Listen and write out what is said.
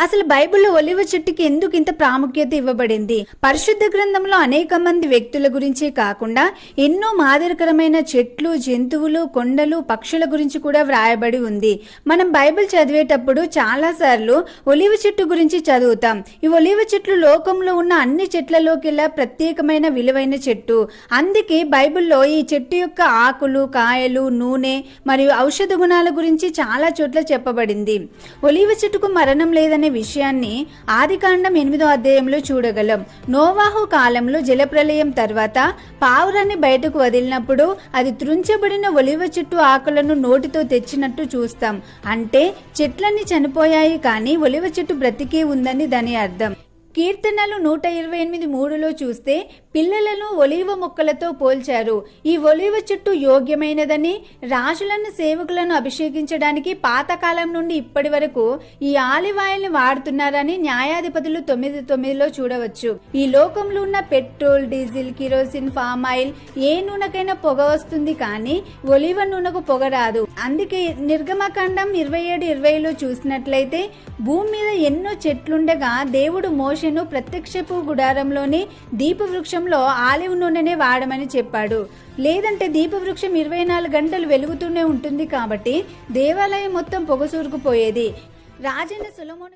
అసలు బైబిల్లో ఒలివ చెట్టుకి ఎందుకు ఇంత ప్రాముఖ్యత ఇవ్వబడింది? పరిశుద్ధ గ్రంథంలో అనేక మంది వ్యక్తుల గురించే కాకుండా ఎన్నో మాదిరికరమైన చెట్లు, జంతువులు, కొండలు, పక్షుల గురించి కూడా వ్రాయబడి ఉంది. మనం బైబిల్ చదివేటప్పుడు చాలా సార్లు ఒలివ చెట్టు గురించి చదువుతాం. ఈ ఒలివ చెట్లు లోకంలో ఉన్న అన్ని చెట్లలోకెల్లా ప్రత్యేకమైన విలువైన చెట్టు. అందుకే బైబిల్లో ఈ చెట్టు యొక్క ఆకులు, కాయలు, నూనె మరియు ఔషధ గుణాల గురించి చాలా చోట్ల చెప్పబడింది. ఒలివ చెట్టుకు మరణం లేదనే విషయాన్ని ఆదికాండం 8వ అధ్యాయంలో చూడగలం. నోవాహు కాలంలో జలప్రలయం తర్వాత పావురాన్ని బయటకు వదిలినప్పుడు అది త్రుంచబడిన ఒలివ చెట్టు ఆకులను నోటితో తెచ్చినట్టు చూస్తాం. అంటే చెట్లన్నీ చనిపోయాయి, కానీ ఒలివ చెట్టు బ్రతికే ఉందని దాని అర్థం. కీర్తనలు 128:3లో చూస్తే పిల్లలను ఒలివ మొక్కలతో పోల్చారు. ఈ ఒలివ చెట్టు యోగ్యమైనదని, రాజులను, సేవకులను అభిషేకించడానికి పాతకాలం నుండి ఇప్పటి వరకు ఈ ఆలివ్ ఆయిల్ ని వాడుతున్నారని న్యాయాధిపతులు 9:9లో చూడవచ్చు. ఈ లోకంలో ఉన్న petrol, diesel, kerosene, palm oil ఏ నూనెకైనా పొగ వస్తుంది, కానీ ఒలివ నూనెకు పొగ రాదు. అందుకే నిర్గమకాండం 27:20లో చూసినట్లయితే భూమి మీద ఎన్నో చెట్లుండగా దేవుడు మోషేను ప్రత్యక్షపు గుడారంలోని దీపవృక్షంలో ఆలివ్ నూనెనే వాడమని చెప్పాడు. లేదంటే దీపవృక్షం 24 గంటలు వెలుగుతూనే ఉంటుంది, కాబట్టి దేవాలయం మొత్తం పొగసూరుకుపోయేది. రాజైన సొలొమోను